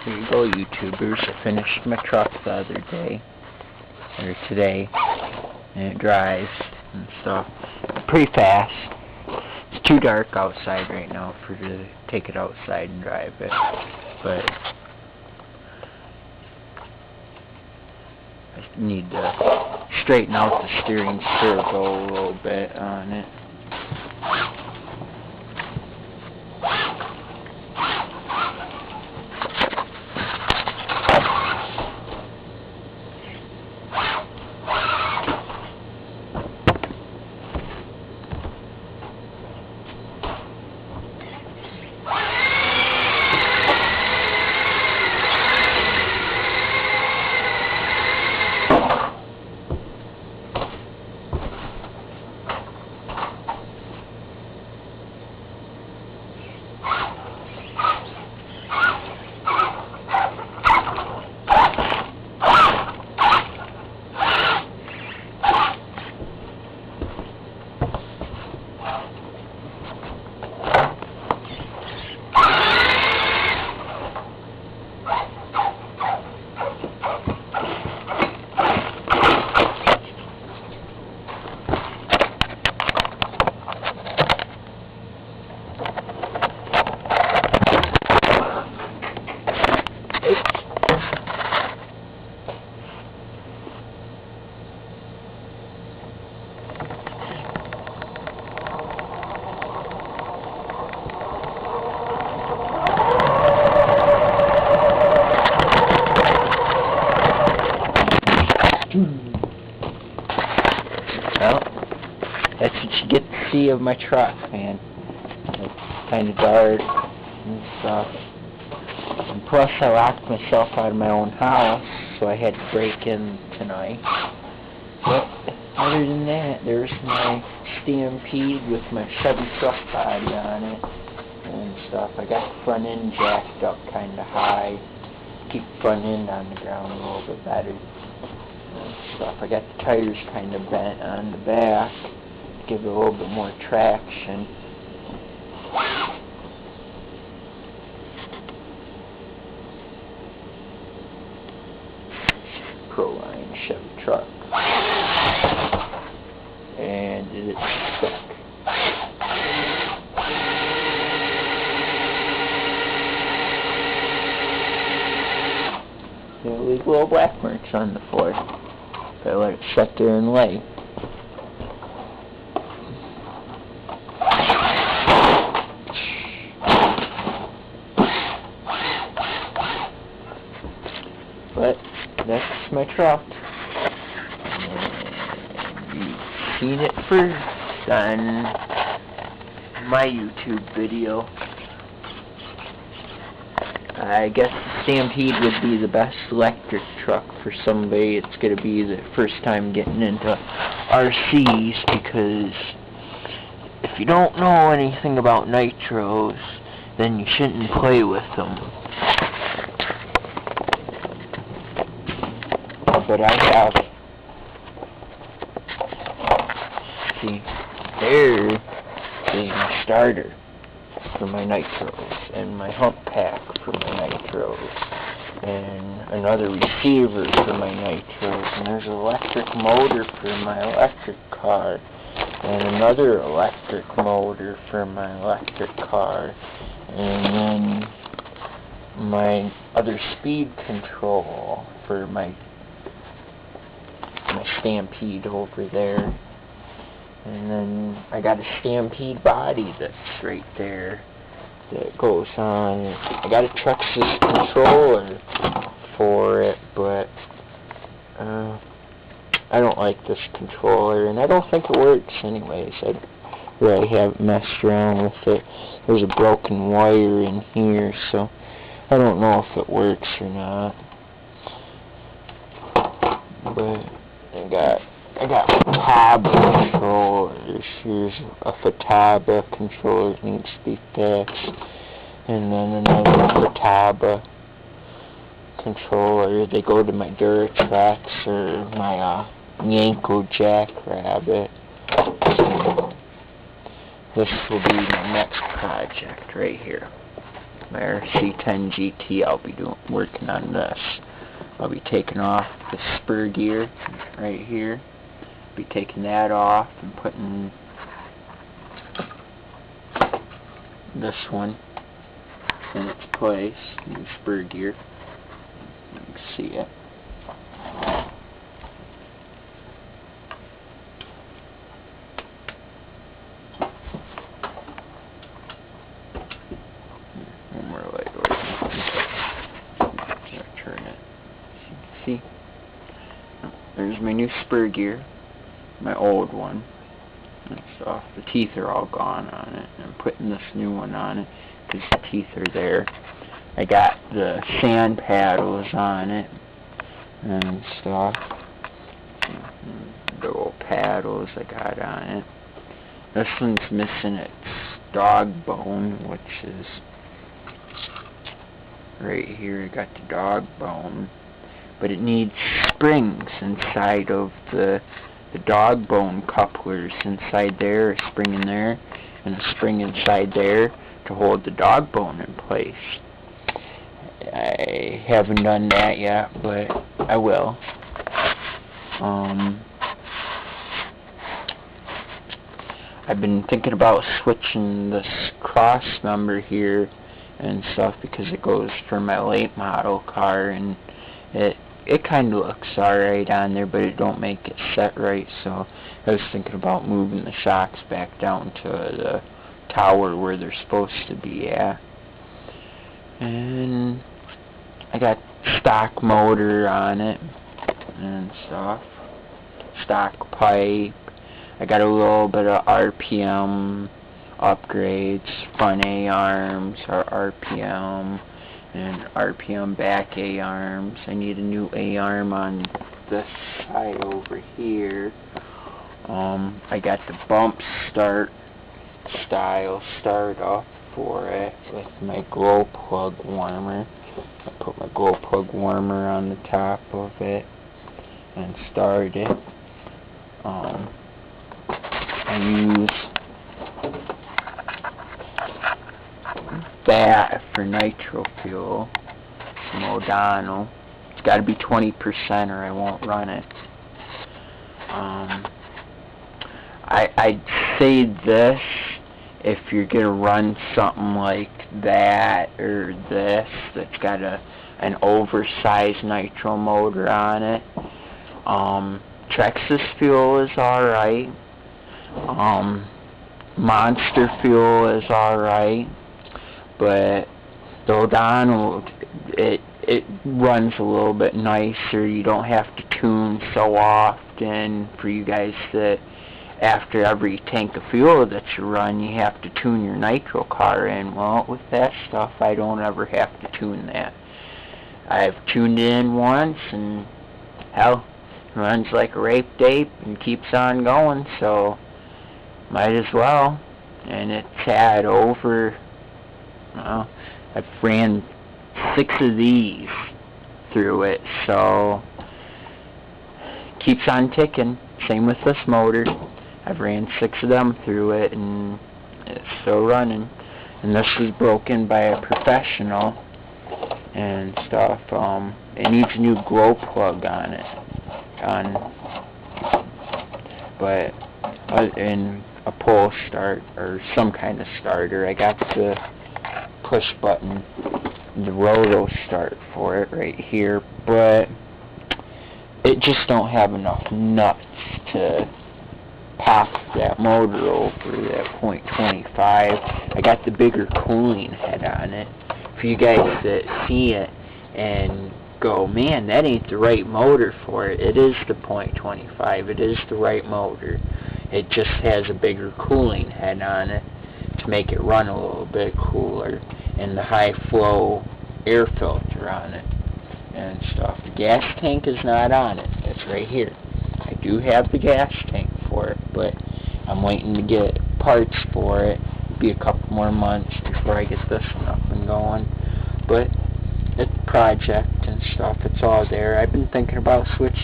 Here you go, YouTubers. I finished my truck the other day, or today, and it drives and stuff pretty fast. It's too dark outside right now for to take it outside and drive it, but I need to straighten out the steering circle a little bit on it. Well, that's what you get to see of my truck, man. It's kind of dark and stuff. And plus, I locked myself out of my own house, so I had to break in tonight. But other than that, there's my Stampede with my Chevy truck body on it and stuff. I got the front end jacked up kind of high. Keep the front end on the ground a little bit better. Stuff. I got the tires kind of bent on the back to give it a little bit more traction. Proline Chevy truck. And it's stuck. There will leave little black marks on the floor. I let it sit there and lay. But that's my truck. You've seen it first on my YouTube video. I guess the Stampede would be the best electric truck for somebody that's going to be the first time getting into RCs, because if you don't know anything about nitros, then you shouldn't play with them. But I have. See, there's the starter for my nitros, and my hump pack for my nitros, and another receiver for my nitros, and there's an electric motor for my electric car, and another electric motor for my electric car, and then my other speed control for my Stampede over there. And then I got a Stampede body that's right there that goes on. I got a Truxas controller for it, but I don't like this controller, and I don't think it works anyways. I really haven't messed around with it. There's a broken wire in here, so I don't know if it works or not. But I got Futaba controllers. Here's a Futaba controller that needs to be fixed. And then another Futaba controller. They go to my Duratrax or my Yanko Jackrabbit. So this will be my next project right here. there, C10 GT. I'll be working on this. I'll be taking off the spur gear right here. Be taking that off and putting this one in its place, new spur gear. You can see it. One more light over. Turn it. See? There's my new spur gear. My old one. And stuff. The teeth are all gone on it. I'm putting this new one on it because the teeth are there. I got the sand paddles on it and stuff. The old paddles I got on it. This one's missing its dog bone, which is right here. I got the dog bone, but it needs springs inside of the dog bone couplers inside there, a spring in there, and a spring inside there to hold the dog bone in place. I haven't done that yet, but I will. I've been thinking about switching this cross member here and stuff because it goes for my late model car, and it kind of looks alright on there, but it don't make it set right, so I was thinking about moving the shocks back down to the tower where they're supposed to be at. And I got stock motor on it and stuff, stock pipe. I got a little bit of RPM upgrades, front A-arms, or RPM, and RPM back A-arms. I need a new A-arm on this side over here. I got the bump start style start off for it with my glow plug warmer. I put my glow plug warmer on the top of it and start it. I use that for nitro fuel from O'Donnell. It's got to be 20% or I won't run it. I'd say this if you're going to run something like that or this that's got an oversized nitro motor on it. Texas fuel is alright. Monster fuel is alright. But the O'Donnell, it runs a little bit nicer. You don't have to tune so often for you guys that after every tank of fuel that you run, you have to tune your nitro car in. Well, with that stuff, I don't ever have to tune that. I've tuned it in once, and hell, it runs like a raped ape and keeps on going, so might as well. And it's had over, well, I've ran 6 of these through it, so keeps on ticking. Same with this motor. I've ran 6 of them through it, and it's still running. And this was broken by a professional and stuff. It needs a new glow plug on it, but in a pull start or some kind of starter. I got the push button, the roto start for it right here, but it just don't have enough nuts to pop that motor over that .25. I got the bigger cooling head on it. For you guys that see it and go, man, that ain't the right motor for it, it is the .25. It is the right motor. It just has a bigger cooling head on it to make it run a little bit cooler, and the high flow air filter on it and stuff. The gas tank is not on it. It's right here. I do have the gas tank for it, but I'm waiting to get parts for it. It'll be a couple more months before I get this one up and going. But it's a project and stuff. It's all there. I've been thinking about switching